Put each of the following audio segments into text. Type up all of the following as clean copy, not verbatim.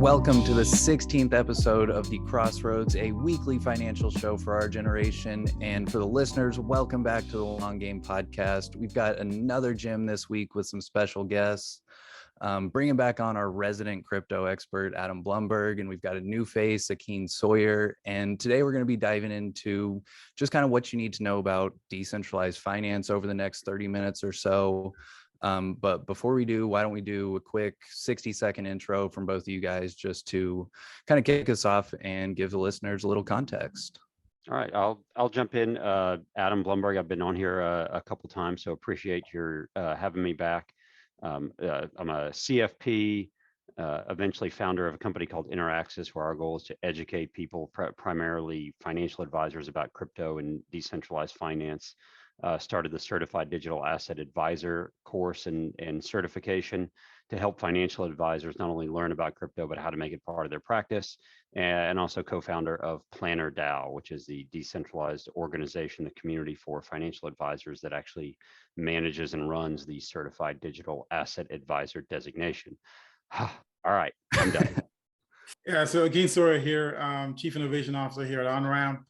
welcome to the 16th episode of the Crossroads, a weekly financial show for our generation. And for the listeners, welcome back to the Long Game Podcast. We've got another gym this week with some special guests. Bringing back on our resident crypto expert, Adam Blumberg, and we've got a new face, Akin Sawyerr. And today we're going to be diving into just kind of what you need to know about decentralized finance over the next 30 minutes or so. But before we do, why don't we do a quick 60-second intro from both of you guys just to kind of kick us off and give the listeners a little context. All right, I'll jump in. Adam Blumberg, I've been on here a couple times, so appreciate your having me back. I'm a CFP, eventually founder of a company called Interaxis, where our goal is to educate people, primarily financial advisors, about crypto and decentralized finance. Started the Certified Digital Asset Advisor course and certification to help financial advisors not only learn about crypto, but how to make it part of their practice. And also co-founder of Planner DAO, which is the decentralized organization, the community for financial advisors that actually manages and runs the Certified Digital Asset Advisor designation. All right, I'm done. Yeah, so Akin Sawyerr here, Chief Innovation Officer here at OnRamp.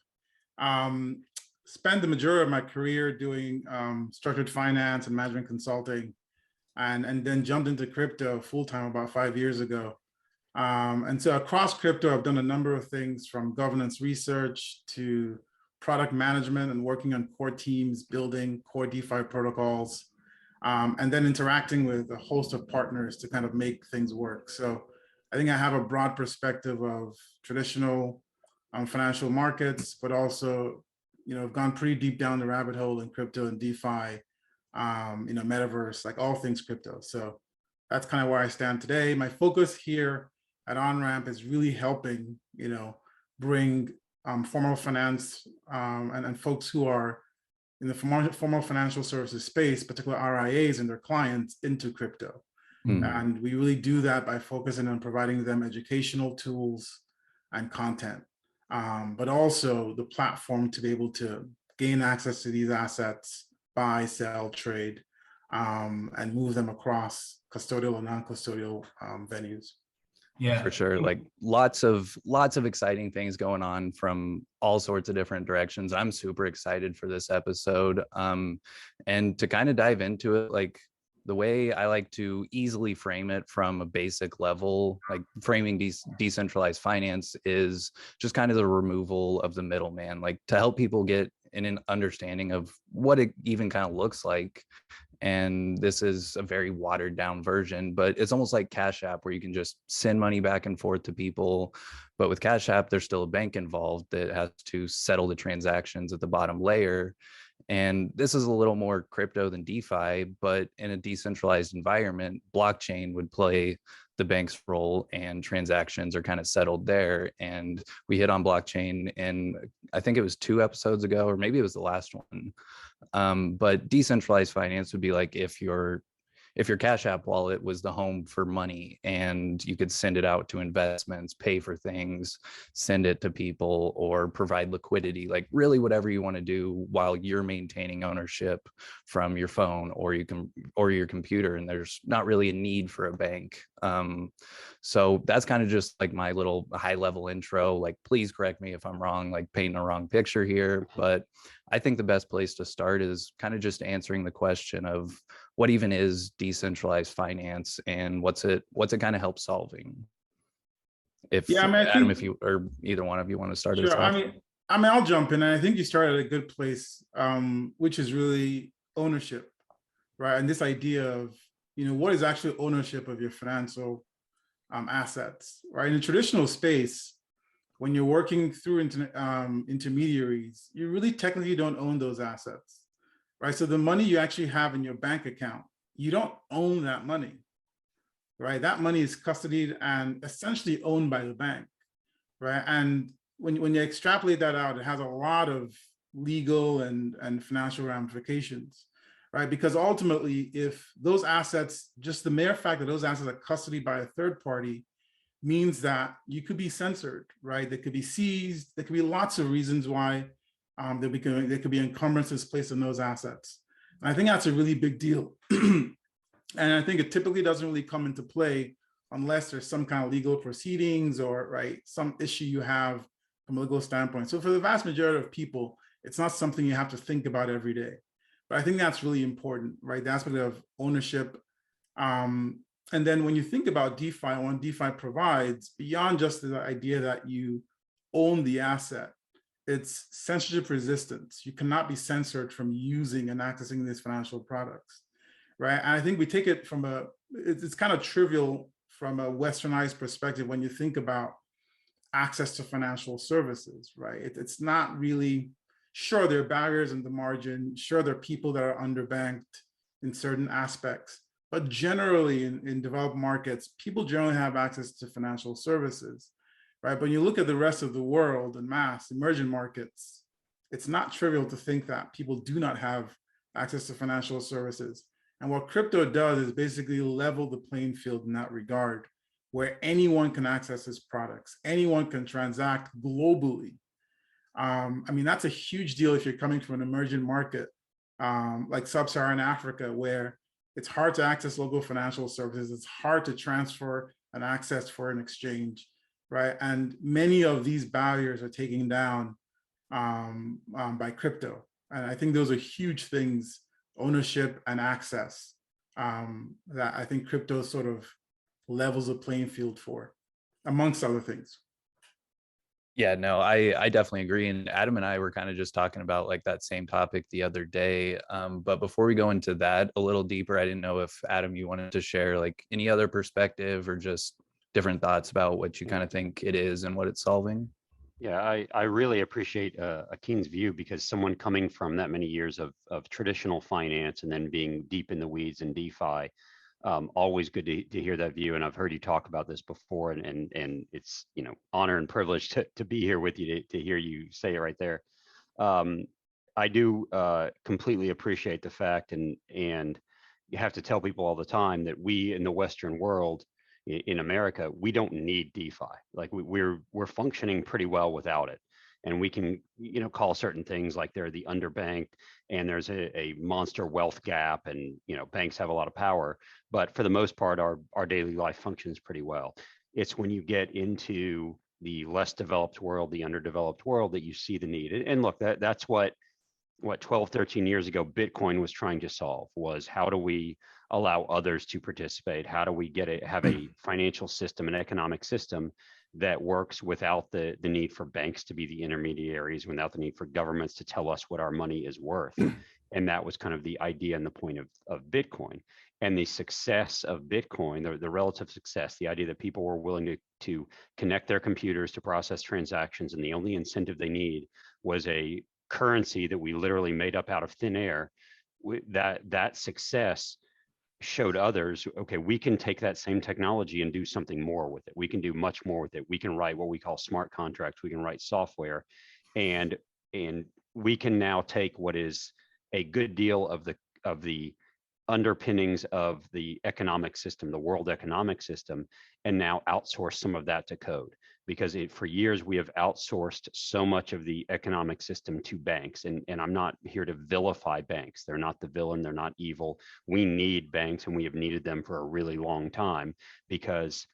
Spent the majority of my career doing structured finance and management consulting, and then jumped into crypto full-time about 5 years ago. And so across crypto, I've done a number of things, from governance research to product management and working on core teams, building core DeFi protocols, and then interacting with a host of partners to kind of make things work. So I think I have a broad perspective of traditional financial markets, but also, I've gone pretty deep down the rabbit hole in crypto and DeFi, metaverse, like all things crypto. So that's kind of where I stand today. My focus here at OnRamp is really helping, bring formal finance and folks who are in the formal financial services space, particularly RIAs and their clients, into crypto. And we really do that by focusing on providing them educational tools and content, but also the platform to be able to gain access to these assets, buy, sell, trade, and move them across custodial and non-custodial venues. Yeah, for sure. Like lots of exciting things going on from all sorts of different directions. I'm super excited for this episode. And to kind of dive into it, like the way I like to easily frame it from a basic level, like framing decentralized finance, is just kind of the removal of the middleman, like to help people get an understanding of what it even kind of looks like. And this is a very watered down version, but it's almost like Cash App, where you can just send money back and forth to people. But with Cash App, there's still a bank involved that has to settle the transactions at the bottom layer. And this is a little more crypto than DeFi, but in a decentralized environment, blockchain would play the bank's role, and transactions are kind of settled there. And we hit on blockchain in, I think it was 2 episodes ago, or maybe it was the last one. But decentralized finance would be like if your Cash App wallet was the home for money, and you could send it out to investments, pay for things, send it to people, or provide liquidity, like really whatever you want to do while you're maintaining ownership from your phone or your computer, and there's not really a need for a bank. So that's kind of just like my little high level intro. Like, please correct me if I'm wrong, like painting a wrong picture here, but I think the best place to start is kind of just answering the question of what even is decentralized finance and what's it kind of help solving. Adam, if you or either one of you want to start us off. I mean, I'll jump in. And I think you started at a good place, which is really ownership, right? And this idea of, what is actually ownership of your financial assets, right? In the traditional space, when you're working through intermediaries, you really technically don't own those assets, right? So the money you actually have in your bank account, you don't own that money, right? That money is custodied and essentially owned by the bank, right? And when you extrapolate that out, it has a lot of legal and financial ramifications, right? Because ultimately, if those assets, just the mere fact that those assets are custodied by a third party, means that you could be censored, right? They could be seized. There could be lots of reasons why there could be encumbrances placed on those assets. And I think that's a really big deal. And I think it typically doesn't really come into play unless there's some kind of legal proceedings or right some issue you have from a legal standpoint. So for the vast majority of people, it's not something you have to think about every day. But I think that's really important, right? The aspect of ownership. And then when you think about DeFi, what DeFi provides, beyond just the idea that you own the asset, it's censorship resistance. You cannot be censored from using and accessing these financial products, right? And I think we take it from it's kind of trivial from a westernized perspective when you think about access to financial services, right? It's not really, sure, there are barriers in the margin, sure, there are people that are underbanked in certain aspects, but generally in developed markets, people generally have access to financial services, right? But when you look at the rest of the world and mass emerging markets, it's not trivial to think that people do not have access to financial services. And what crypto does is basically level the playing field in that regard, where anyone can access its products, anyone can transact globally. I mean, that's a huge deal if you're coming from an emerging market like sub-Saharan Africa, where it's hard to access local financial services. It's hard to transfer and access foreign exchange, right? And many of these barriers are taken down by crypto. And I think those are huge things, ownership and access, that I think crypto sort of levels the playing field for, amongst other things. Yeah, no, I definitely agree. And Adam and I were kind of just talking about like that same topic the other day. But before we go into that a little deeper, I didn't know if Adam, you wanted to share like any other perspective or just different thoughts about what you kind of think it is and what it's solving. Yeah, I really appreciate Akin's view, because someone coming from that many years of traditional finance and then being deep in the weeds in DeFi, always good to hear that view. And I've heard you talk about this before, and it's, you know, honor and privilege to be here with you to hear you say it right there. I do completely appreciate the fact, and you have to tell people all the time that we in the Western world, in America, we don't need DeFi. Like we're functioning pretty well without it. And we can, you know, call certain things like they're the underbanked and there's a monster wealth gap, and, you know, banks have a lot of power. But for the most part, our daily life functions pretty well. It's when you get into the less developed world, the underdeveloped world, that you see the need. And look, that's what 12, 13 years ago, Bitcoin was trying to solve, was how do we allow others to participate? How do we have a financial system, an economic system that works without the need for banks to be the intermediaries, without the need for governments to tell us what our money is worth? And that was kind of the idea and the point of Bitcoin. And the success of Bitcoin, the relative success, the idea that people were willing to connect their computers to process transactions, and the only incentive they need was a currency that we literally made up out of thin air. That success showed others, okay, we can take that same technology and do something more with it. We can do much more with it. We can write what we call smart contracts. We can write software, and we can now take what is a good deal of the underpinnings of the economic system, the world economic system, and now outsource some of that to code. Because for years we have outsourced so much of the economic system to banks. And I'm not here to vilify banks. They're not the villain, they're not evil. We need banks, and we have needed them for a really long time, because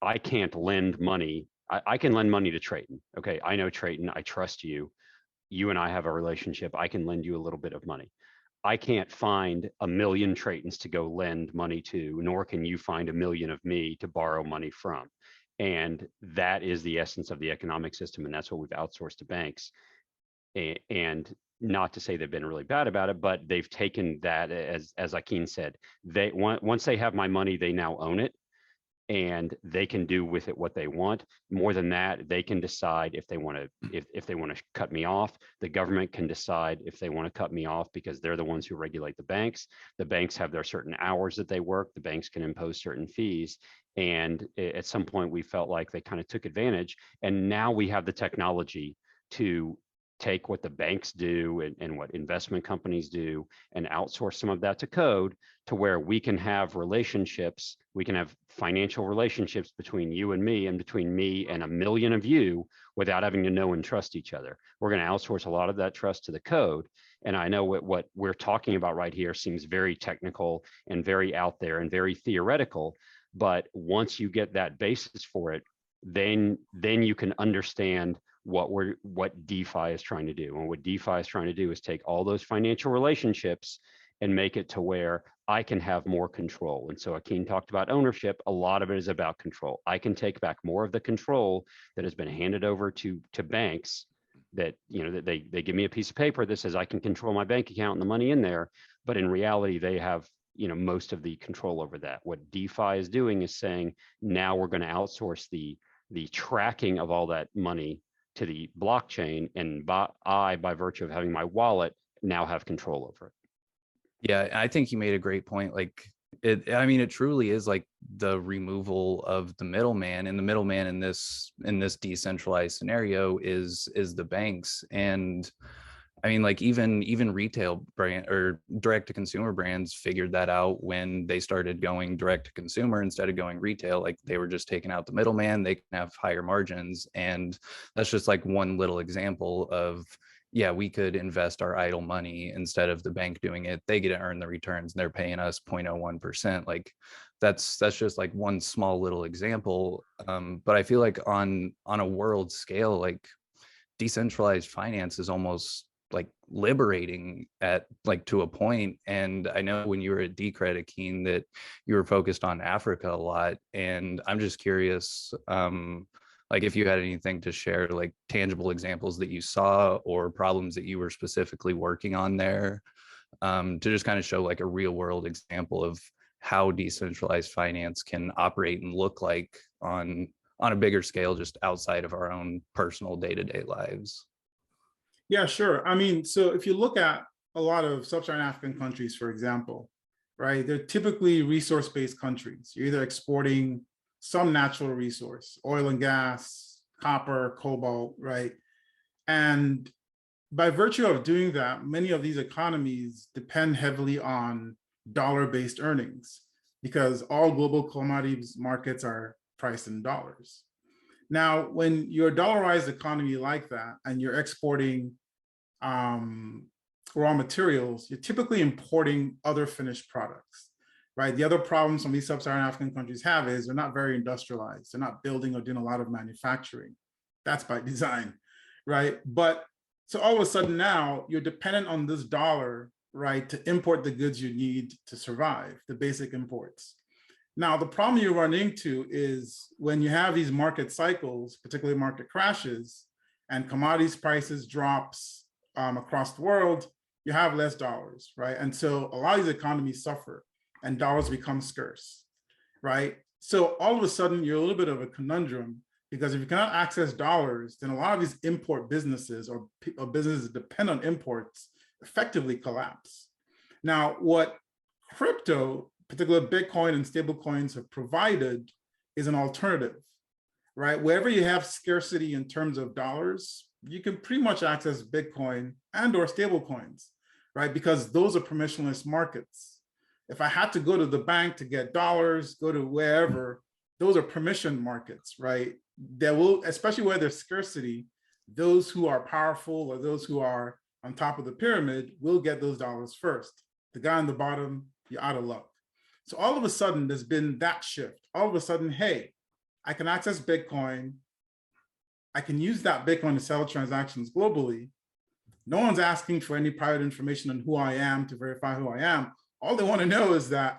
I can't lend money. I can lend money to Trayton. Okay, I know Trayton, I trust you. You and I have a relationship. I can lend you a little bit of money. I can't find a million Traytons to go lend money to, nor can you find a million of me to borrow money from. And that is the essence of the economic system, and that's what we've outsourced to banks. And not to say they've been really bad about it, but they've taken that, as Akin said, once they have my money, they now own it, and they can do with it what they want. More than that, they can decide if they want to if they want to cut me off. The government can decide if they want to cut me off, because they're the ones who regulate the banks. The banks have their certain hours that they work. The banks can impose certain fees. And at some point, we felt like they kind of took advantage. And now we have the technology to take what the banks do and what investment companies do and outsource some of that to code, to where we can have relationships, we can have financial relationships between you and me, and between me and a million of you, without having to know and trust each other. We're going to outsource a lot of that trust to the code. And I know what we're talking about right here seems very technical and very out there and very theoretical, But once you get that basis for it, then you can understand what DeFi is trying to do. And what DeFi is trying to do is take all those financial relationships and make it to where I can have more control. And so Akin talked about ownership. A lot of it is about control. I can take back more of the control that has been handed over to banks, that, you know, that they give me a piece of paper that says I can control my bank account and the money in there. But in reality, they have, you know, most of the control over that. What DeFi is doing is saying, now we're going to outsource the tracking of all that money to the blockchain, and by virtue of having my wallet, now have control over it. Yeah, I think you made a great point. Like I mean, it truly is like the removal of the middleman, and the middleman in this decentralized scenario is the banks. And I mean, like even retail brand or direct to consumer brands figured that out when they started going direct to consumer instead of going retail. Like they were just taking out the middleman, they can have higher margins. And that's just like one little example of, yeah, we could invest our idle money instead of the bank doing it. They get to earn the returns and they're paying us 0.01%. Like that's just like one small little example. But I feel like on a world scale, like decentralized finance is almost like liberating at like to a point. And I know when you were at Decred, Akin, that you were focused on Africa a lot. And I'm just curious, like if you had anything to share, like tangible examples that you saw or problems that you were specifically working on there, to just kind of show like a real world example of how decentralized finance can operate and look like on a bigger scale, just outside of our own personal day-to-day lives. Yeah, sure. I mean, so if you look at a lot of sub-Saharan African countries, for example, right, they're typically resource-based countries. You're either exporting some natural resource, oil and gas, copper, cobalt, right? And by virtue of doing that, many of these economies depend heavily on dollar-based earnings because all global commodities markets are priced in dollars. Now, when you're a dollarized economy like that and you're exporting raw materials, you're typically importing other finished products, right? The other problem some of these sub-Saharan African countries have is they're not very industrialized. They're not building or doing a lot of manufacturing. That's by design, right? But so all of a sudden now you're dependent on this dollar, right, to import the goods you need to survive, the basic imports. Now, the problem you run into is when you have these market cycles, particularly market crashes, and commodities prices drops across the world, you have less dollars, right? And so a lot of these economies suffer and dollars become scarce, right? So all of a sudden you're a little bit of a conundrum because if you cannot access dollars, then a lot of these import businesses or businesses that depend on imports effectively collapse. Now, what crypto, particularly Bitcoin and stable coins, have provided is an alternative, right? Wherever you have scarcity in terms of dollars, you can pretty much access Bitcoin and or stable coins, right? Because those are permissionless markets. If I had to go to the bank to get dollars, go to wherever, those are permission markets, right? There will, especially where there's scarcity, those who are powerful or those who are on top of the pyramid will get those dollars first. The guy on the bottom, you're out of luck. So all of a sudden, there's been that shift. All of a sudden, hey, I can access Bitcoin. I can use that Bitcoin to settle transactions globally. No one's asking for any private information on who I am to verify who I am. All they want to know is that,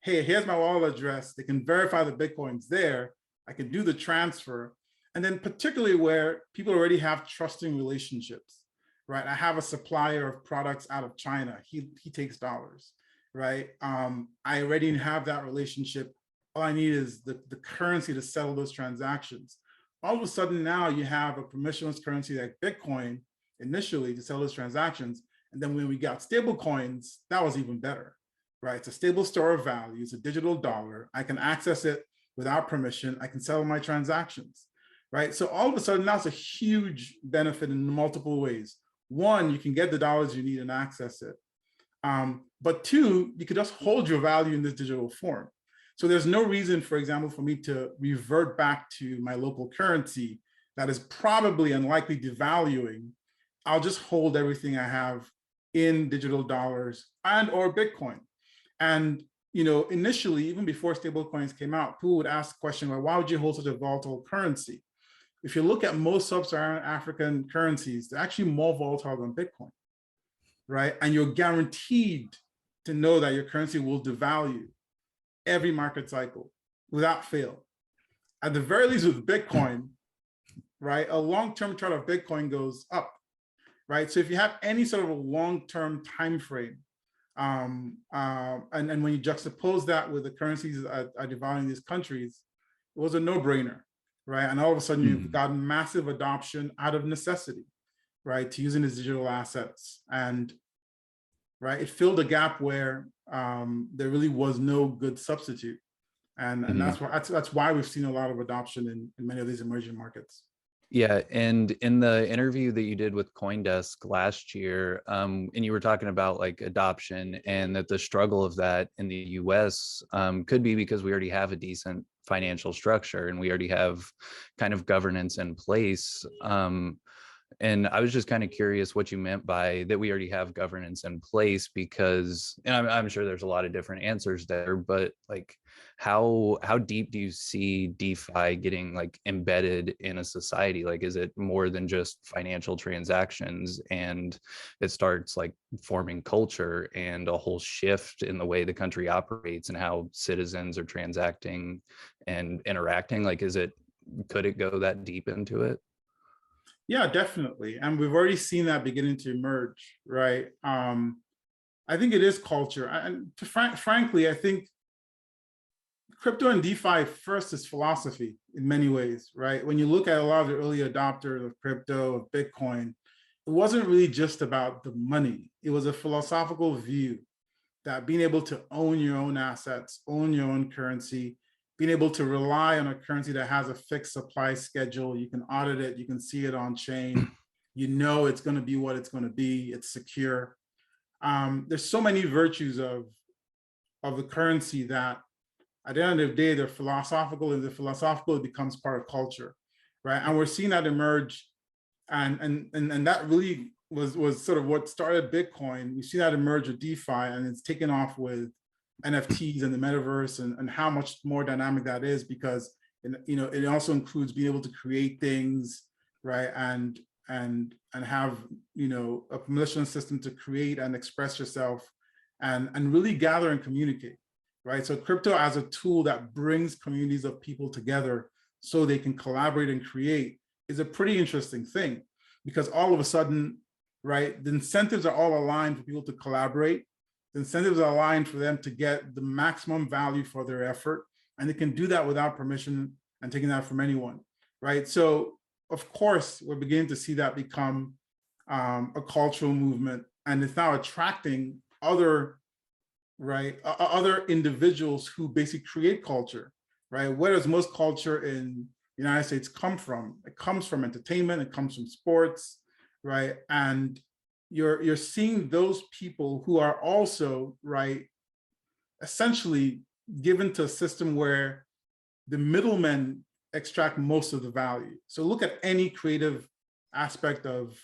hey, here's my wallet address. They can verify the Bitcoin's there. I can do the transfer. And then particularly where people already have trusting relationships, right? I have a supplier of products out of China. He takes dollars, right? I already have that relationship. All I need is the currency to settle those transactions. All of a sudden now you have a permissionless currency like Bitcoin initially to settle those transactions. And then when we got stable coins, that was even better, right? It's a stable store of value. It's a digital dollar. I can access it without permission. I can settle my transactions, right? So all of a sudden now it's a huge benefit in multiple ways. One, you can get the dollars you need and access it. But two, you could just hold your value in this digital form. So there's no reason, for example, for me to revert back to my local currency that is probably unlikely devaluing. I'll just hold everything I have in digital dollars and or Bitcoin. And initially, even before stable coins came out, people would ask the question, well, why would you hold such a volatile currency? If you look at most sub-Saharan African currencies, they're actually more volatile than Bitcoin, right? And you're guaranteed to know that your currency will devalue every market cycle without fail. At the very least with Bitcoin, right, a long-term chart of Bitcoin goes up, right? So if you have any sort of a long-term time frame, and when you juxtapose that with the currencies that are devaluing these countries, it was a no-brainer, right? And all of a sudden you've gotten massive adoption out of necessity, right, to using these digital assets. And right, it filled a gap where there really was no good substitute. And that's why we've seen a lot of adoption in many of these emerging markets. Yeah, and in the interview that you did with CoinDesk last year, and you were talking about like adoption and that the struggle of that in the US could be because we already have a decent financial structure and we already have kind of governance in place. And I was just kind of curious what you meant by that we already have governance in place, because, and I'm sure there's a lot of different answers there, but like how deep do you see DeFi getting like embedded in a society? Like, is it more than just financial transactions and it starts like forming culture and a whole shift in the way the country operates and how citizens are transacting and interacting? Like, could it go that deep into it? Yeah, definitely. And we've already seen that beginning to emerge, right? I think it is culture. And frankly, I think crypto and DeFi first is philosophy in many ways, right? When you look at a lot of the early adopters of crypto, of Bitcoin, it wasn't really just about the money. It was a philosophical view that being able to own your own assets, own your own currency, being able to rely on a currency that has a fixed supply schedule, you can audit it, you can see it on chain, you know it's going to be what it's going to be, it's secure. There's so many virtues of the currency that at the end of the day, they're philosophical, and the philosophical becomes part of culture, right? And we're seeing that emerge, and that really was sort of what started Bitcoin. We see that emerge with DeFi, and it's taken off with NFTs and the metaverse, and how much more dynamic that is, because it also includes being able to create things, right, and have a permission system to create and express yourself, and really gather and communicate, right? So crypto as a tool that brings communities of people together so they can collaborate and create is a pretty interesting thing, because all of a sudden, right, the incentives are all aligned for people to collaborate. The incentives are aligned for them to get the maximum value for their effort, and they can do that without permission and taking that from anyone, right? So of course, we're beginning to see that become a cultural movement, and it's now attracting other individuals who basically create culture, right? Where does most culture in the United States come from? It comes from entertainment, it comes from sports, right? And you're seeing those people who are also, right, essentially given to a system where the middlemen extract most of the value. So look at any creative aspect of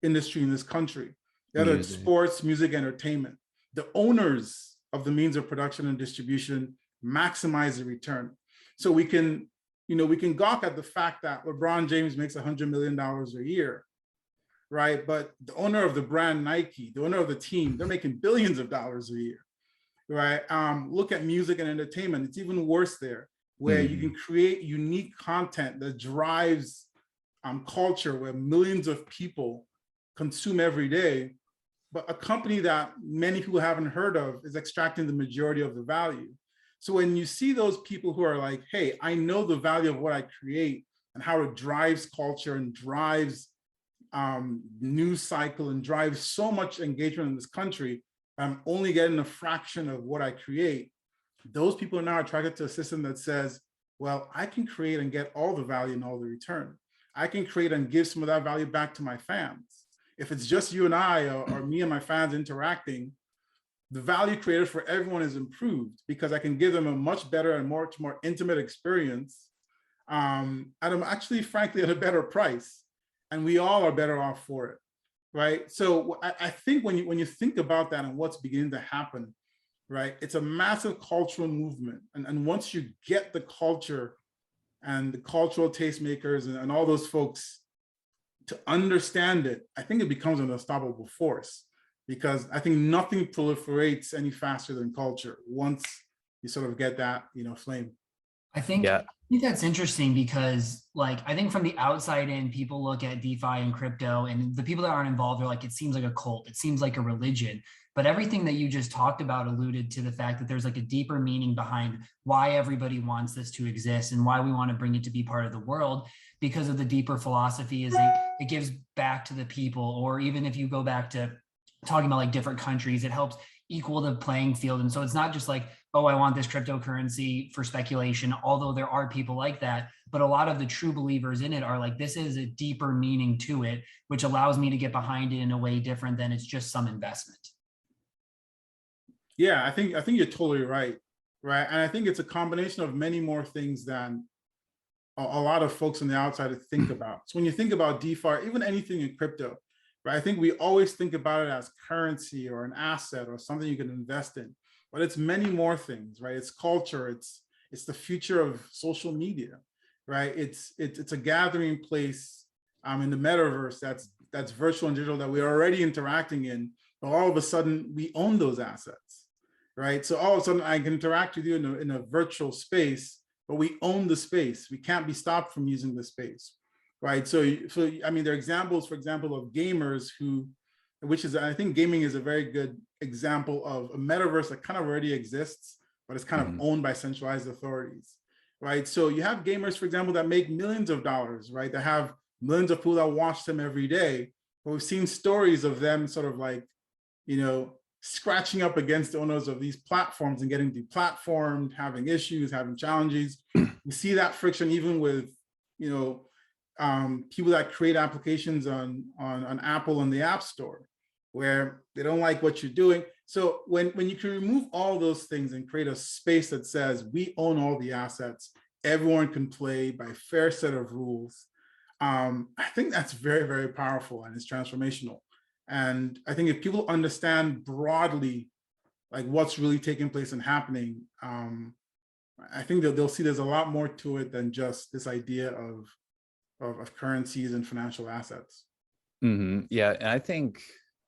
industry in this country, whether it's sports, music, entertainment. The owners of the means of production and distribution maximize the return. So we can gawk at the fact that LeBron James makes $100 million a year, right? But the owner of the brand Nike, the owner of the team, they're making billions of dollars a year, right? Look at music and entertainment. It's even worse there, where you can create unique content that drives culture, where millions of people consume every day, but a company that many people haven't heard of is extracting the majority of the value. So when you see those people who are like, hey, I know the value of what I create and how it drives culture and drives news cycle and drives so much engagement in this country, I'm only getting a fraction of what I create. Those people are now attracted to a system that says, well, I can create and get all the value and all the return. I can create and give some of that value back to my fans. If it's just you and I, or me and my fans interacting, the value created for everyone is improved, because I can give them a much better and much more intimate experience, and I'm actually, frankly, at a better price. And we all are better off for it, right? So I think when you think about that and what's beginning to happen, right? It's a massive cultural movement. And once you get the culture and the cultural tastemakers and all those folks to understand it, I think it becomes an unstoppable force, because I think nothing proliferates any faster than culture once you sort of get that, flame. Yeah. I think that's interesting because, like, I think from the outside in, people look at DeFi and crypto, and the people that aren't involved are like, it seems like a cult, it seems like a religion. But everything that you just talked about alluded to the fact that there's like a deeper meaning behind why everybody wants this to exist and why we want to bring it to be part of the world, because of the deeper philosophy is it gives back to the people. Or even if you go back to talking about like different countries, it helps equal the playing field. And so it's not just like, oh, I want this cryptocurrency for speculation, although there are people like that. But a lot of the true believers in it are like, this is a deeper meaning to it, which allows me to get behind it in a way different than it's just some investment. Yeah, I think you're totally right. Right. And I think it's a combination of many more things than a lot of folks on the outside think about. So when you think about DeFi, or even anything in crypto, right, I think we always think about it as currency or an asset or something you can invest in. But it's many more things, right? It's culture, it's the future of social media, right? It's a gathering place in the metaverse that's virtual and digital that we're already interacting in, but all of a sudden we own those assets, right? So all of a sudden I can interact with you in a virtual space, but we own the space. We can't be stopped from using the space, right? So I mean, there are examples, for example, of gamers I think gaming is a very good example of a metaverse that kind of already exists, but it's kind of owned by centralized authorities, right? So you have gamers, for example, that make millions of dollars, right? That have millions of people that watch them every day. But we've seen stories of them sort of like, scratching up against the owners of these platforms and getting deplatformed, having issues, having challenges. We see that friction even with, people that create applications on Apple and the App Store, where they don't like what you're doing. So when you can remove all those things and create a space that says we own all the assets, everyone can play by a fair set of rules, I think that's very, very powerful and it's transformational. And I think if people understand broadly like what's really taking place and happening, I think that they'll see there's a lot more to it than just this idea of currencies and financial assets. Yeah, and I think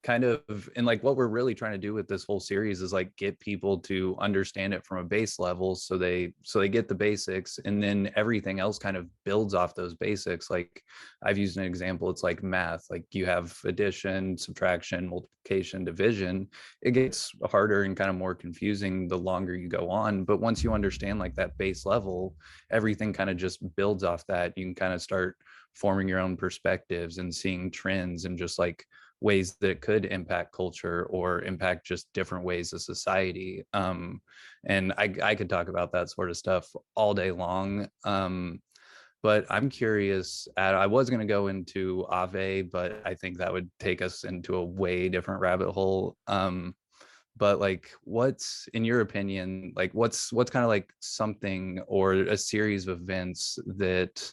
kind of, and like what we're really trying to do with this whole series is like get people to understand it from a base level, so they get the basics, and then everything else kind of builds off those basics. Like I've used an example, it's like math, like you have addition, subtraction, multiplication, division. It gets harder and kind of more confusing the longer you go on, but once you understand like that base level, everything kind of just builds off that. You can kind of start forming your own perspectives and seeing trends and just like ways that it could impact culture or impact just different ways of society. And I could talk about that sort of stuff all day long. But I'm curious, I was going to go into Aave, but I think that would take us into a way different rabbit hole. But like, what's, in your opinion, like what's kind of like something or a series of events that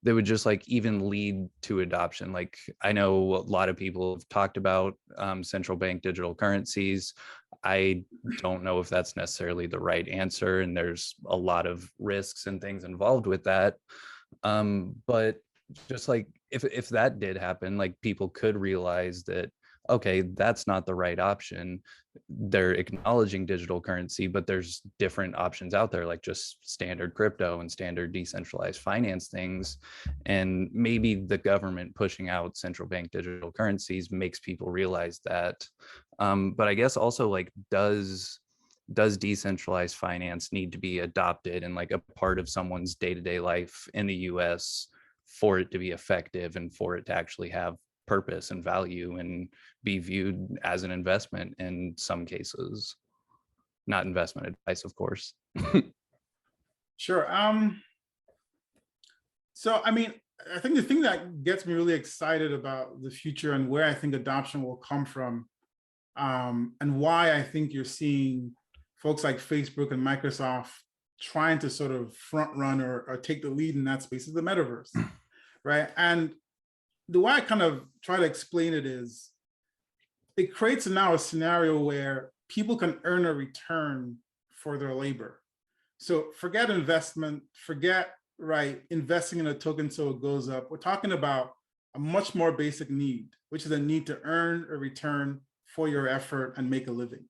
would just like even lead to adoption? Like I know a lot of people have talked about central bank digital currencies. I don't know if that's necessarily the right answer, and there's a lot of risks and things involved with that. But just like if that did happen, like people could realize that, okay, that's not the right option. They're acknowledging digital currency, but there's different options out there, like just standard crypto and standard decentralized finance things. And maybe the government pushing out central bank digital currencies makes people realize that. But I guess also, like, does decentralized finance need to be adopted and like a part of someone's day-to-day life in the US for it to be effective and for it to actually have purpose and value and be viewed as an investment in some cases? Not investment advice, of course. Sure. So I mean, I think the thing that gets me really excited about the future and where I think adoption will come from, and why I think you're seeing folks like Facebook and Microsoft trying to sort of front run or take the lead in that space, is the metaverse, right? And the way I kind of try to explain it is, it creates now a scenario where people can earn a return for their labor. So forget investment, forget, right, investing in a token so it goes up. We're talking about a much more basic need, which is a need to earn a return for your effort and make a living,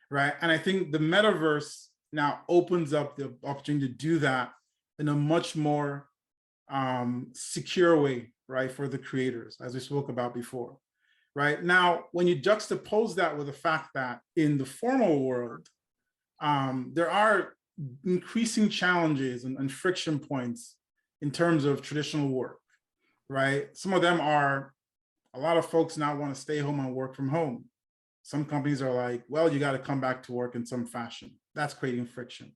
right? And I think the metaverse now opens up the opportunity to do that in a much more secure way, right, for the creators, as we spoke about before, right? Now, when you juxtapose that with the fact that in the formal world, there are increasing challenges and friction points in terms of traditional work, right? Some of them are, a lot of folks now want to stay home and work from home. Some companies are like, well, you got to come back to work in some fashion. That's creating friction.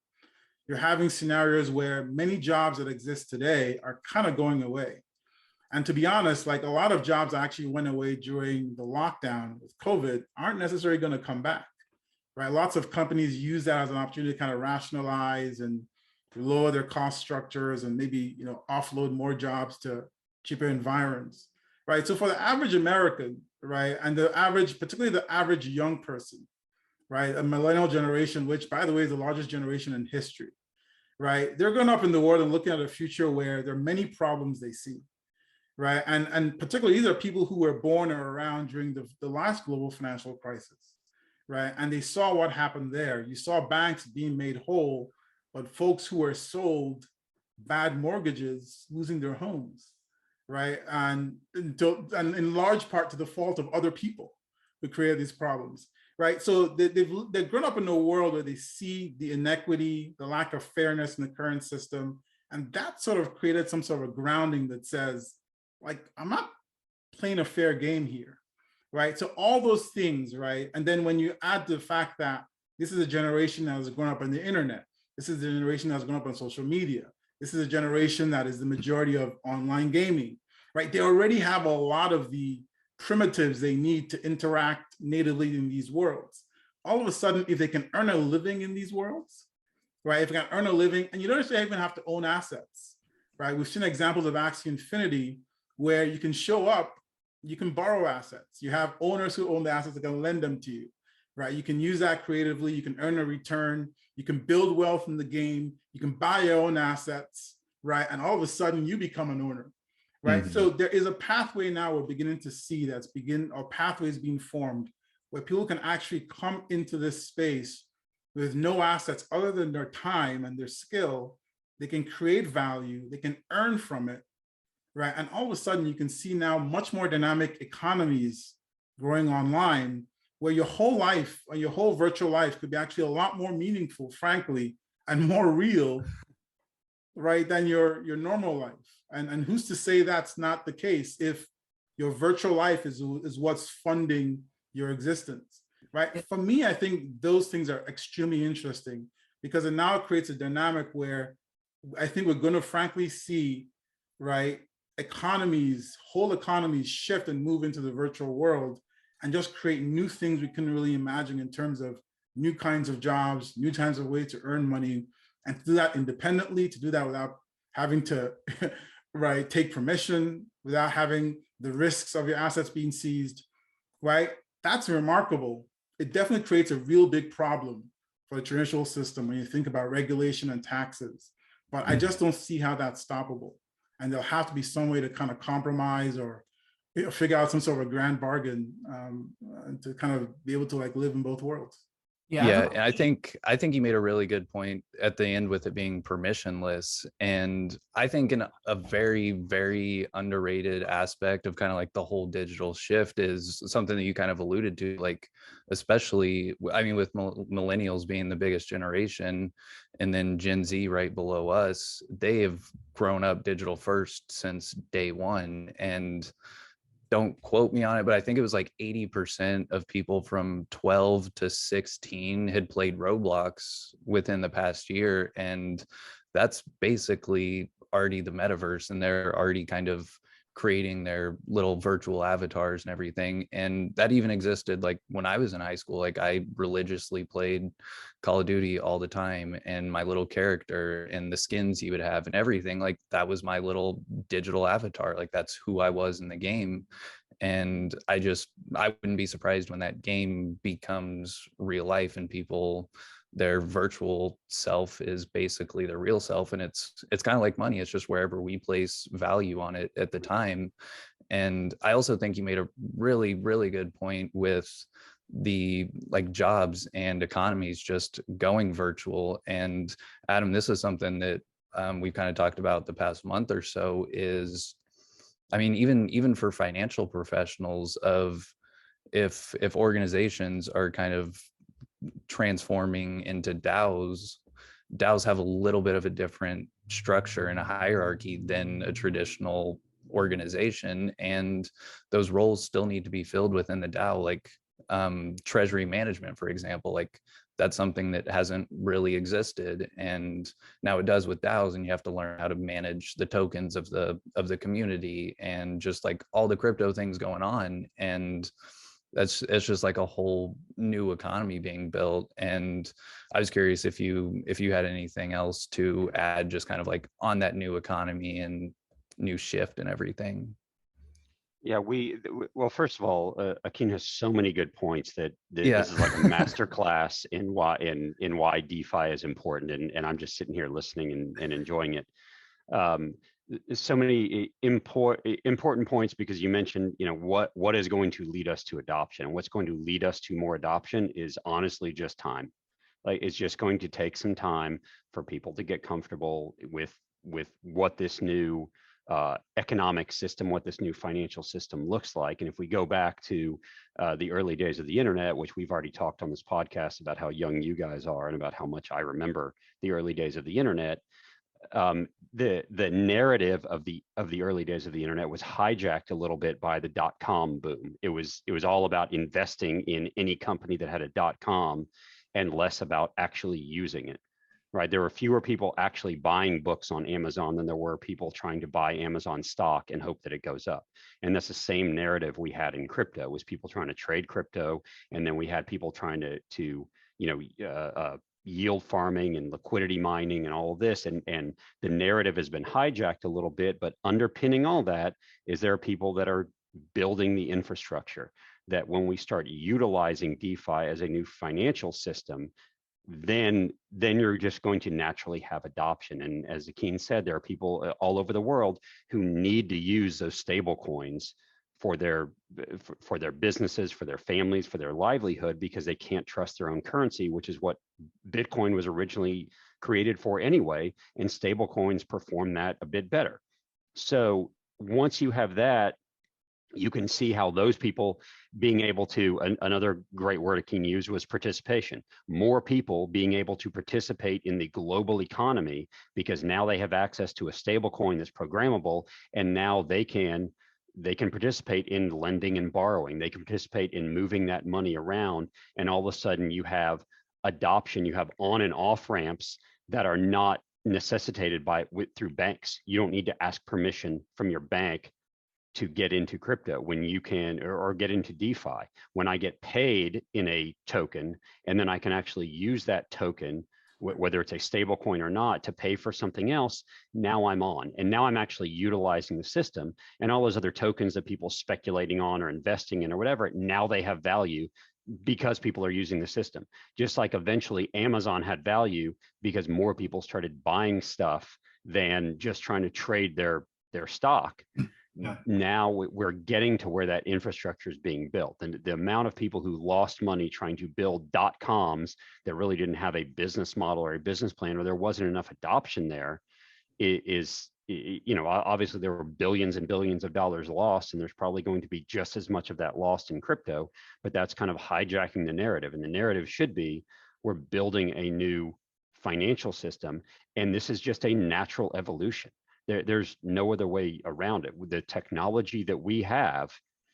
You're having scenarios where many jobs that exist today are kind of going away. And to be honest, like a lot of jobs that actually went away during the lockdown with COVID aren't necessarily going to come back, right? Lots of companies use that as an opportunity to kind of rationalize and lower their cost structures and maybe, offload more jobs to cheaper environs, right? So for the average American, right, and the average, particularly the average young person, right, a millennial generation, which by the way is the largest generation in history, right? They're growing up in the world and looking at a future where there are many problems they see, right? And particularly these are people who were born or around during the last global financial crisis, right? And they saw what happened there. You saw banks being made whole, but folks who were sold bad mortgages losing their homes, right? And in large part to the fault of other people who created these problems, right? So they've grown up in a world where they see the inequity, the lack of fairness in the current system, and that sort of created some sort of grounding that says, like, I'm not playing a fair game here, right? So all those things, right? And then when you add the fact that this is a generation that has grown up on the internet, this is a generation that's grown up on social media, this is a generation that is the majority of online gaming, right? They already have a lot of the primitives they need to interact natively in these worlds. All of a sudden, if they can earn a living in these worlds, right? If they can earn a living, and you don't necessarily even have to own assets, right? We've seen examples of Axie Infinity where you can show up, you can borrow assets. You have owners who own the assets that can lend them to you, right? You can use that creatively, you can earn a return, you can build wealth in the game, you can buy your own assets, right? And all of a sudden you become an owner, right? Mm-hmm. So there is a pathway now we're beginning to see pathways being formed where people can actually come into this space with no assets other than their time and their skill. They can create value, they can earn from it, right? And all of a sudden you can see now much more dynamic economies growing online where your whole life or your whole virtual life could be actually a lot more meaningful, frankly, and more real, right, than your normal life. And who's to say that's not the case if your virtual life is what's funding your existence, right? For me, I think those things are extremely interesting because it now creates a dynamic where I think we're going to frankly see, right, whole economies shift and move into the virtual world and just create new things we couldn't really imagine in terms of new kinds of jobs, new kinds of ways to earn money, and to do that independently, to do that without having to, right, take permission, without having the risks of your assets being seized, right? That's remarkable. It definitely creates a real big problem for the traditional system when you think about regulation and taxes. But I just don't see how that's stoppable. And there'll have to be some way to kind of compromise or figure out some sort of a grand bargain to kind of be able to like live in both worlds. Yeah, and I think you made a really good point at the end with it being permissionless. And I think a very, very underrated aspect of kind of like the whole digital shift is something that you kind of alluded to, like, especially, I mean, with millennials being the biggest generation and then Gen Z right below us, they have grown up digital first since day one. And don't quote me on it, but I think it was like 80% of people from 12 to 16 had played Roblox within the past year. And that's basically already the metaverse. And they're already kind of creating their little virtual avatars and everything. And that even existed like when I was in high school. Like I religiously played Call of Duty all the time, and my little character and the skins he would have and everything, like that was my little digital avatar. Like that's who I was in the game. And I wouldn't be surprised when that game becomes real life and people, their virtual self is basically their real self. And it's kind of like money. It's just wherever we place value on it at the time. And I also think you made a really, really good point with the like jobs and economies just going virtual. And Adam, this is something that we've kind of talked about the past month or so is, I mean, even for financial professionals, of if organizations are kind of transforming into DAOs have a little bit of a different structure and a hierarchy than a traditional organization, and those roles still need to be filled within the DAO, like treasury management, for example. Like that's something that hasn't really existed, and now it does with DAOs, and you have to learn how to manage the tokens of the community and just like all the crypto things going on. And it's just like a whole new economy being built. And I was curious if you had anything else to add, just kind of like on that new economy and new shift and everything. Yeah, well, first of all, Akin has so many good points that Yeah. this is like a master class in why DeFi is important, and I'm just sitting here listening and enjoying it. So many important points, because you mentioned, what is going to lead us to adoption, and what's going to lead us to more adoption is honestly just time. Like it's just going to take some time for people to get comfortable with what this new economic system, what this new financial system looks like. And if we go back to the early days of the internet, which we've already talked on this podcast about how young you guys are and about how much I remember the early days of the internet, the narrative of the early days of the internet was hijacked a little bit by the .com boom. It was all about investing in any company that had a .com and less about actually using it. Right. There were fewer people actually buying books on Amazon than there were people trying to buy Amazon stock and hope that it goes up. And that's the same narrative we had in crypto, was people trying to trade crypto. And then we had people trying to yield farming and liquidity mining and all of this. And the narrative has been hijacked a little bit, but underpinning all that is there are people that are building the infrastructure that when we start utilizing DeFi as a new financial system, then you're just going to naturally have adoption. And as Akin said, there are people all over the world who need to use those stable coins for their businesses, for their families, for their livelihood, because they can't trust their own currency, which is what Bitcoin was originally created for anyway, and stable coins perform that a bit better. So once you have that, you can see how those people being able to, another great word Akin used was participation. More people being able to participate in the global economy because now they have access to a stable coin that's programmable, and now they can participate in lending and borrowing. They can participate in moving that money around, and all of a sudden you have adoption, you have on and off ramps that are not necessitated through banks. You don't need to ask permission from your bank to get into crypto when you can, or get into DeFi. When I get paid in a token, and then I can actually use that token, whether it's a stable coin or not, to pay for something else, now I'm on. And now I'm actually utilizing the system, and all those other tokens that people speculating on or investing in or whatever, now they have value because people are using the system. Just like eventually Amazon had value because more people started buying stuff than just trying to trade their stock. Yeah. Now we're getting to where that infrastructure is being built, and the amount of people who lost money trying to build .coms that really didn't have a business model or a business plan, or there wasn't enough adoption there, is obviously there were billions and billions of dollars lost, and there's probably going to be just as much of that lost in crypto. But that's kind of hijacking the narrative, and the narrative should be we're building a new financial system, and this is just a natural evolution. There's no other way around it. With the technology that we have,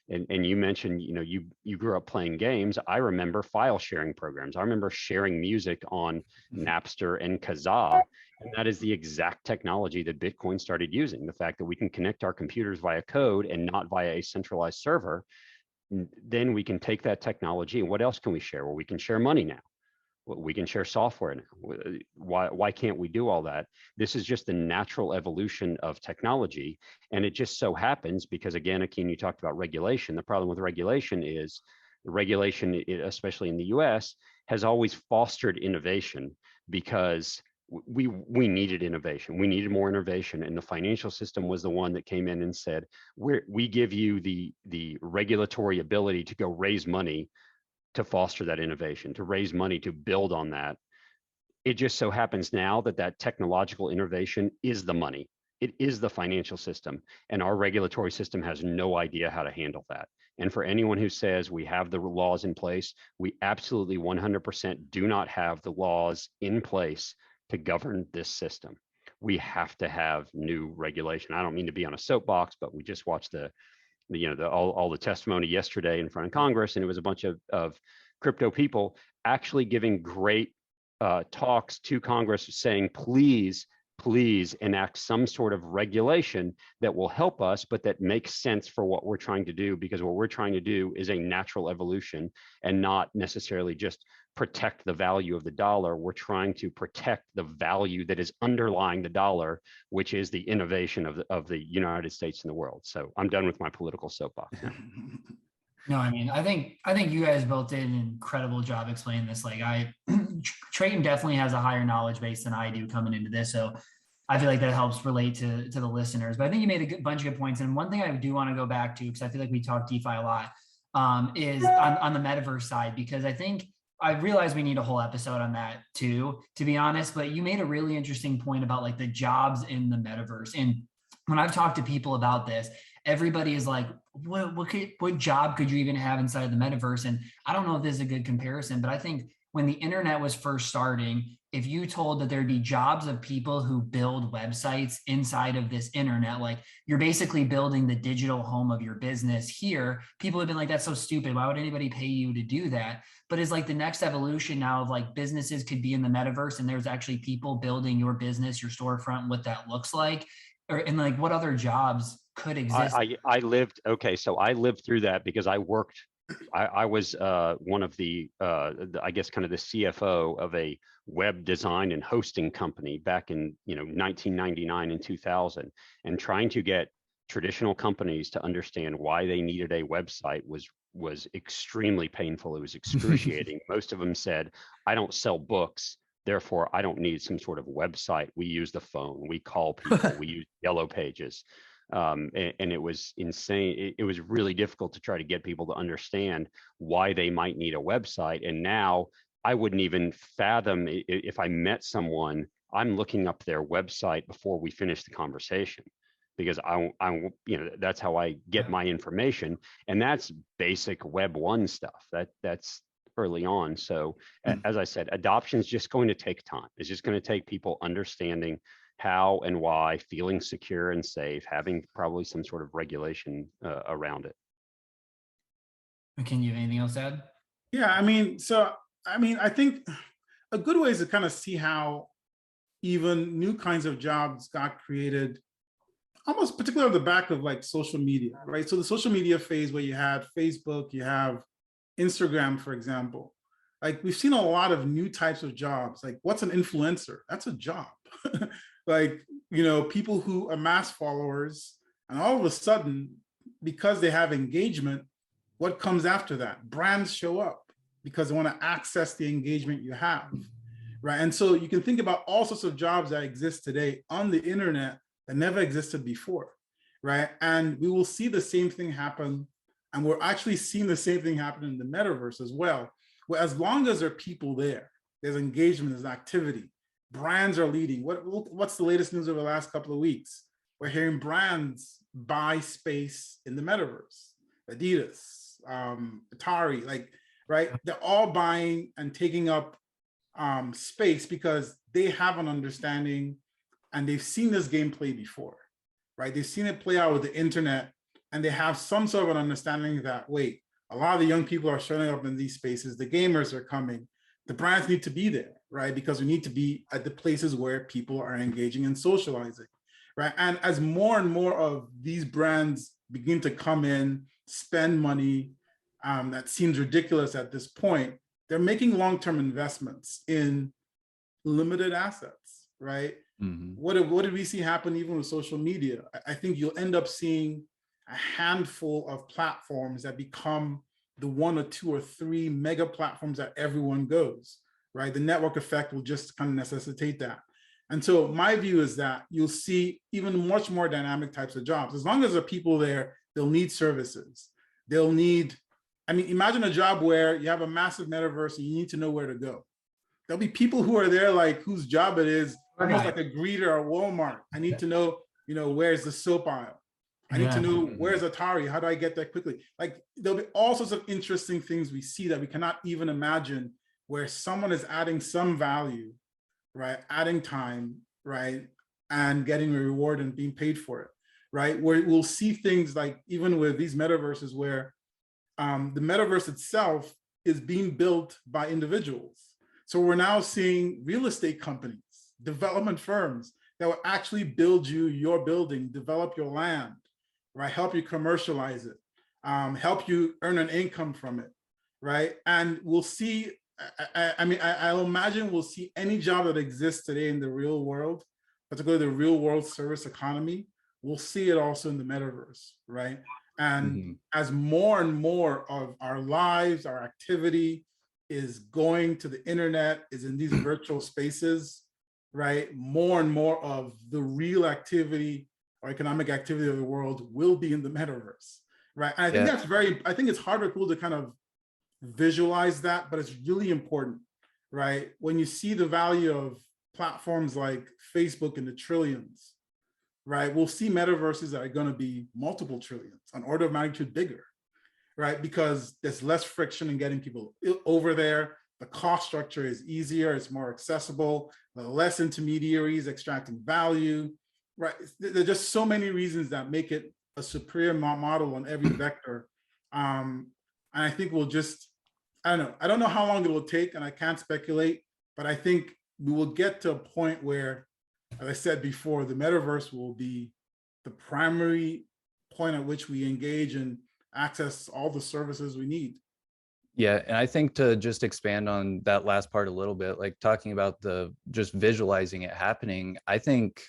and you mentioned, you grew up playing games. I remember file sharing programs. I remember sharing music on Napster and Kazaa, and that is the exact technology that Bitcoin started using. The fact that we can connect our computers via code and not via a centralized server, then we can take that technology, and what else can we share? Well, we can share money now. We can share software now. Why can't we do all that? This is just the natural evolution of technology. And it just so happens, because again, Akin, you talked about regulation. The problem with regulation is regulation, especially in the US, has always fostered innovation, because we needed innovation. We needed more innovation. And the financial system was the one that came in and said, we give you the regulatory ability to go raise money to foster that innovation, to raise money to build on that. It just so happens now that that technological innovation is the money. It is the financial system, and our regulatory system has no idea how to handle that. And for anyone who says we have the laws in place, we absolutely 100% do not have the laws in place to govern this system. We have to have new regulation. I don't mean to be on a soapbox, but we just watched all the testimony yesterday in front of Congress, and it was a bunch of crypto people actually giving great talks to Congress saying, please enact some sort of regulation that will help us, but that makes sense for what we're trying to do, because what we're trying to do is a natural evolution and not necessarily just protect the value of the dollar. We're trying to protect the value that is underlying the dollar, which is the innovation of the United States and the world. So I'm done with my political soapbox now. No, I mean, I think you guys both did an incredible job explaining this. Like Trayton definitely has a higher knowledge base than I do coming into this. So I feel like that helps relate to the listeners, but I think you made a bunch of good points. And one thing I do want to go back to, because I feel like we talk DeFi a lot, is on the metaverse side, because I realize we need a whole episode on that too, to be honest, but you made a really interesting point about like the jobs in the metaverse. And when I've talked to people about this, everybody is like, what job could you even have inside of the metaverse? And I don't know if this is a good comparison, but I think when the internet was first starting, if you told that there'd be jobs of people who build websites inside of this internet, like you're basically building the digital home of your business here, people have been like, that's so stupid. Why would anybody pay you to do that? But it's like the next evolution now of like businesses could be in the metaverse, and there's actually people building your business, your storefront, what that looks like, and like what other jobs could exist. I lived through that, because I was one of the I guess kind of the CFO of a web design and hosting company back in 1999 and 2000, and trying to get traditional companies to understand why they needed a website was extremely painful. It was excruciating. Most of them said, I don't sell books, therefore I don't need some sort of website. We use the phone, we call people, we use yellow pages. And it was insane. It was really difficult to try to get people to understand why they might need a website. And now I wouldn't even fathom, if I met someone, I'm looking up their website before we finish the conversation, because that's how I get my information. And that's basic Web 1 stuff. That's early on. So as I said, adoption is just going to take time. It's just going to take people understanding how and why, feeling secure and safe, having probably some sort of regulation around it. Can you have anything else to add? Yeah, I think a good way is to kind of see how even new kinds of jobs got created, almost particularly on the back of like social media, right? So the social media phase where you had Facebook, you have Instagram, for example. Like we've seen a lot of new types of jobs. Like what's an influencer? That's a job. Like, people who amass followers, and all of a sudden, because they have engagement, what comes after that? Brands show up because they want to access the engagement you have, right? And so you can think about all sorts of jobs that exist today on the internet that never existed before, right? And we will see the same thing happen, and we're actually seeing the same thing happen in the metaverse as well, where as long as there are people there, there's engagement, there's activity. Brands are leading. What's the latest news over the last couple of weeks? We're hearing brands buy space in the metaverse. Adidas, Atari, right? They're all buying and taking up space because they have an understanding and they've seen this game play before, right? They've seen it play out with the internet, and they have some sort of an understanding that, wait, a lot of the young people are showing up in these spaces. The gamers are coming. The brands need to be there, right? Because we need to be at the places where people are engaging and socializing, right? And as more and more of these brands begin to come in, spend money, that seems ridiculous at this point, they're making long-term investments in limited assets, right? What did we see happen even with social media? I think you'll end up seeing a handful of platforms that become the 1 or 2 or 3 mega platforms that everyone goes, right? The network effect will just kind of necessitate that. And so my view is that you'll see even much more dynamic types of jobs. As long as there are people there, they'll need services. They'll need, I mean, imagine a job where you have a massive metaverse and you need to know where to go. There'll be people who are there like whose job it is, almost like a greeter at Walmart. I need to know, where's the soap aisle? I need to know where's Atari? How do I get there quickly? Like there'll be all sorts of interesting things we see that we cannot even imagine, where someone is adding some value, right? Adding time, right? And getting a reward and being paid for it, right? Where we'll see things like even with these metaverses where the metaverse itself is being built by individuals. So we're now seeing real estate companies, development firms that will actually build you your building, develop your land, right? Help you commercialize it, help you earn an income from it, right? And we'll see, I'll imagine we'll see any job that exists today in the real world, particularly the real world service economy, we'll see it also in the metaverse, right? And as more and more of our lives, our activity is going to the internet, is in these virtual spaces, right? More and more of the real activity or economic activity of the world will be in the metaverse, right? And I think that's I think it's hard for people to kind of visualize that, but it's really important, right? When you see the value of platforms like Facebook in the trillions, right? We'll see metaverses that are going to be multiple trillions, an order of magnitude bigger, right? Because there's less friction in getting people over there. The cost structure is easier, it's more accessible, the less intermediaries extracting value, right? There's just so many reasons that make it a superior model on every vector. And I think we'll just, I don't know how long it will take, and I can't speculate, but I think we will get to a point where, as I said before, the metaverse will be the primary point at which we engage and access all the services we need. Yeah, and I think to just expand on that last part a little bit, like talking about just visualizing it happening, I think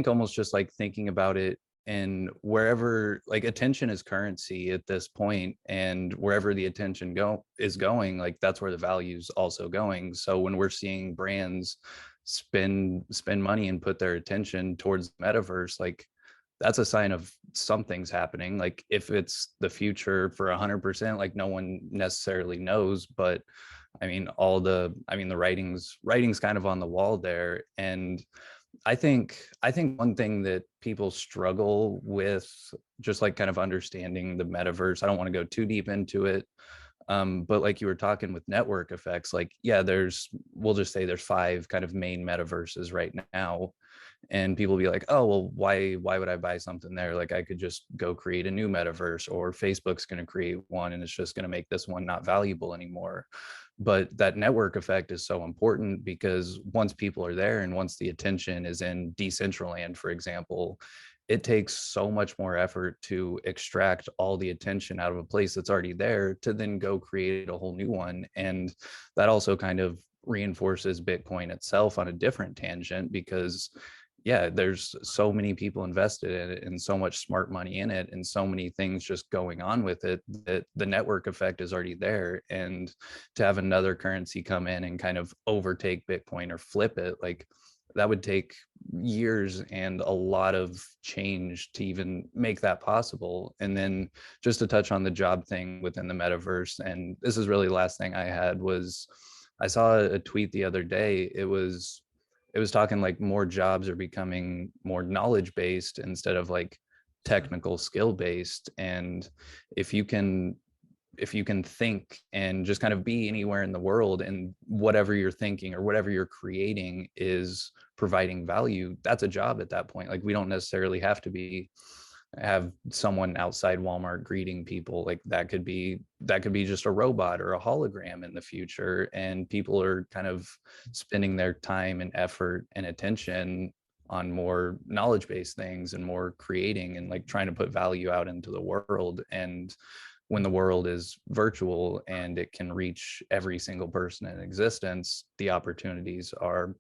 almost just like thinking about it in wherever, like attention is currency at this point, and wherever the attention is going, like that's where the value's also going. So when we're seeing brands spend money and put their attention towards the metaverse, like that's a sign of something's happening. Like if it's the future for 100%, like no one necessarily knows, but I mean, the writing's kind of on the wall there. And I think one thing that people struggle with, just like kind of understanding the metaverse, I don't want to go too deep into it, but like you were talking with network effects, like, yeah, we'll just say there's 5 kind of main metaverses right now. And people be like, oh, well, why would I buy something there? Like I could just go create a new metaverse, or Facebook's going to create one and it's just going to make this one not valuable anymore. But that network effect is so important, because once people are there and once the attention is in Decentraland, for example, it takes so much more effort to extract all the attention out of a place that's already there to then go create a whole new one. And that also kind of reinforces Bitcoin itself on a different tangent, because yeah, there's so many people invested in it and so much smart money in it and so many things just going on with it, that the network effect is already there. And to have another currency come in and kind of overtake Bitcoin or flip it, like that would take years and a lot of change to even make that possible. And then just to touch on the job thing within the metaverse, and this is really the last thing I had, was I saw a tweet the other day. It was talking like more jobs are becoming more knowledge based instead of like technical skill based. And if you can think and just kind of be anywhere in the world, and whatever you're thinking or whatever you're creating is providing value, that's a job at that point. Like we don't necessarily have to have someone outside Walmart greeting people. Like that could be just a robot or a hologram in the future, and people are kind of spending their time and effort and attention on more knowledge-based things and more creating and like trying to put value out into the world. And when the world is virtual and it can reach every single person in existence, the opportunities are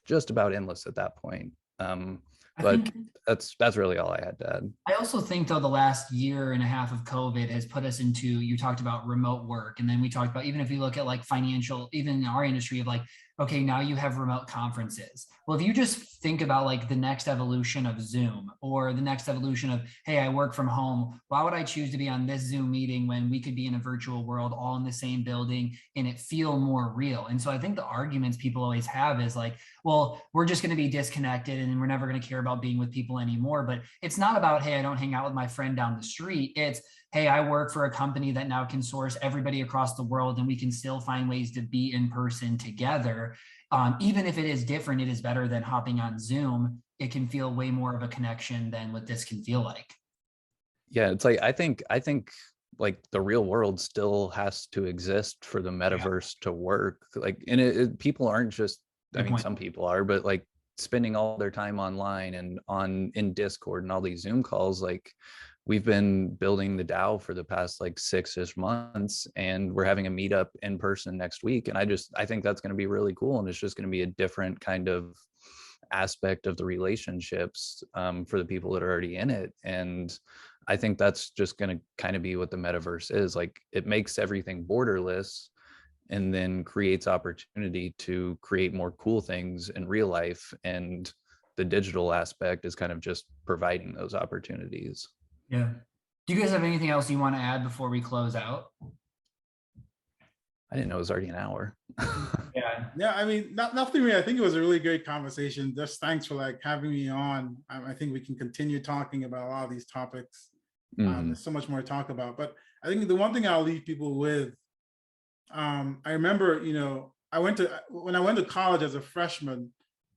just about endless at that point. But that's really all I had to add. I also think, though, the last year and a half of COVID has put us into, you talked about remote work. And then we talked about, even if you look at like financial, even in our industry of like, okay, now you have remote conferences. Well, if you just think about like the next evolution of Zoom or the next evolution of, hey, I work from home. Why would I choose to be on this Zoom meeting when we could be in a virtual world all in the same building and it feel more real? And so I think the arguments people always have is like, well, we're just going to be disconnected and we're never going to care about being with people anymore. But it's not about, hey, I don't hang out with my friend down the street. It's, hey, I work for a company that now can source everybody across the world and we can still find ways to be in person together. Even if it is different, it is better than hopping on Zoom. It can feel way more of a connection than what this can feel like. Yeah, it's like, I think like the real world still has to exist for the metaverse to work. Like, and people aren't just, I mean, some people are, but like spending all their time online and in Discord and all these Zoom calls, like we've been building the DAO for the past like 6-ish months, and we're having a meetup in person next week. And I think that's going to be really cool. And it's just going to be a different kind of aspect of the relationships for the people that are already in it. And I think that's just going to kind of be what the metaverse is. Like, it makes everything borderless and then creates opportunity to create more cool things in real life. And the digital aspect is kind of just providing those opportunities. Yeah. Do you guys have anything else you want to add before we close out? I didn't know it was already an hour. Yeah, I mean, nothing really. I think it was a really great conversation. Just thanks for like having me on. I think we can continue talking about a lot of these topics. There's so much more to talk about. But I think the one thing I'll leave people with, I remember, you know, when I went to college as a freshman,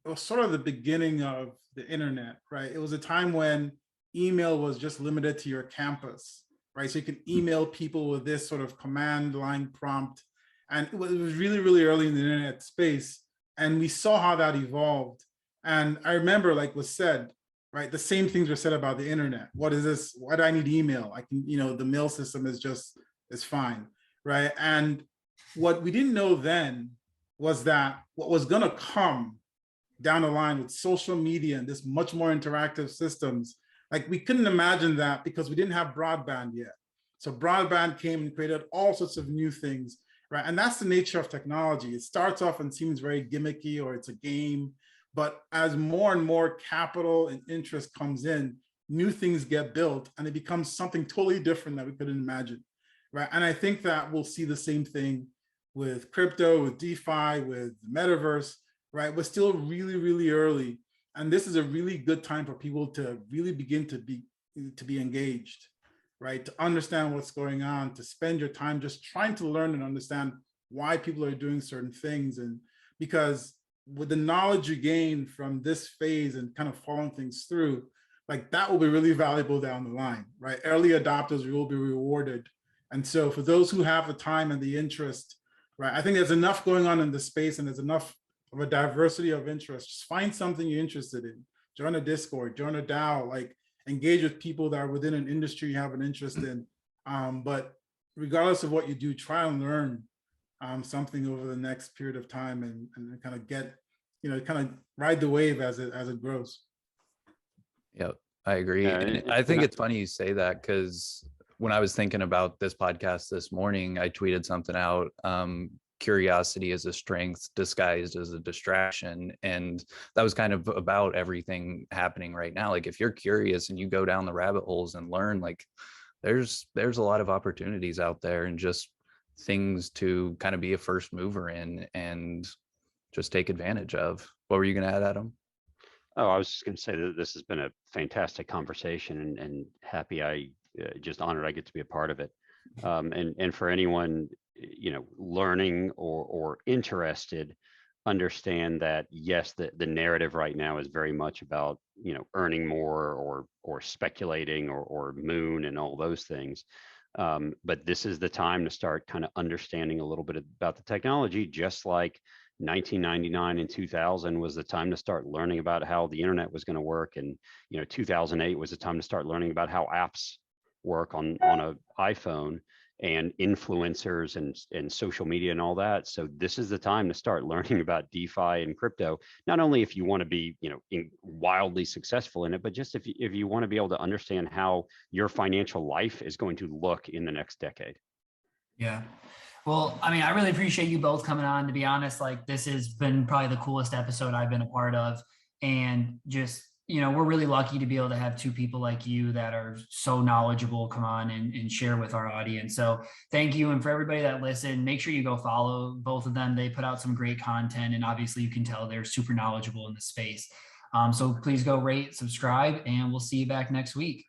it was sort of the beginning of the internet, right? It was a time when email was just limited to your campus, right? So you could email people with this sort of command line prompt. And it was really, really early in the internet space. And we saw how that evolved. And I remember, like was said, right, the same things were said about the internet. What is this? Why do I need email? I can, you know, the mail system is fine, right? And what we didn't know then was that what was gonna come down the line with social media and this much more interactive systems, like we couldn't imagine that because we didn't have broadband yet. So broadband came and created all sorts of new things, right? And that's the nature of technology. It starts off and seems very gimmicky or it's a game, but as more and more capital and interest comes in, new things get built and it becomes something totally different that we couldn't imagine, right? And I think that we'll see the same thing with crypto, with DeFi, with the metaverse, right? We're still really, really early. And this is a really good time for people to really begin to be engaged, right? To understand what's going on, to spend your time just trying to learn and understand why people are doing certain things. And because with the knowledge you gain from this phase and kind of following things through, like that will be really valuable down the line, right? Early adopters will be rewarded. And so for those who have the time and the interest, right? I think there's enough going on in the space and there's enough of a diversity of interest. Just find something you're interested in. Join a Discord, join a DAO, like engage with people that are within an industry you have an interest in. But regardless of what you do, try and learn something over the next period of time and kind of get, you know, kind of ride the wave as it grows. Yep, I agree. And I think it's funny you say that because when I was thinking about this podcast this morning, I tweeted something out. Curiosity is a strength disguised as a distraction. And that was kind of about everything happening right now. Like if you're curious and you go down the rabbit holes and learn, like there's a lot of opportunities out there and just things to kind of be a first mover in and just take advantage of. What were you going to add, Adam? Oh, I was just going to say that this has been a fantastic conversation and happy just honored I get to be a part of it. And for anyone, you know, learning or interested, understand that yes, the narrative right now is very much about, you know, earning more or speculating or moon and all those things. But this is the time to start kind of understanding a little bit about the technology, just like 1999 and 2000 was the time to start learning about how the internet was going to work. And, you know, 2008 was the time to start learning about how apps work on an iPhone. and influencers and social media and all that. So this is the time to start learning about DeFi and crypto, not only if you want to be, wildly successful in it, but just if you want to be able to understand how your financial life is going to look in the next decade. Yeah. Well, I mean, I really appreciate you both coming on. To be honest, like this has been probably the coolest episode I've been a part of. And just, we're really lucky to be able to have two people like you that are so knowledgeable come on and share with our audience. So thank you. And for everybody that listened, make sure you go follow both of them. They put out some great content, and obviously you can tell they're super knowledgeable in the space. So please go rate, subscribe, and we'll see you back next week.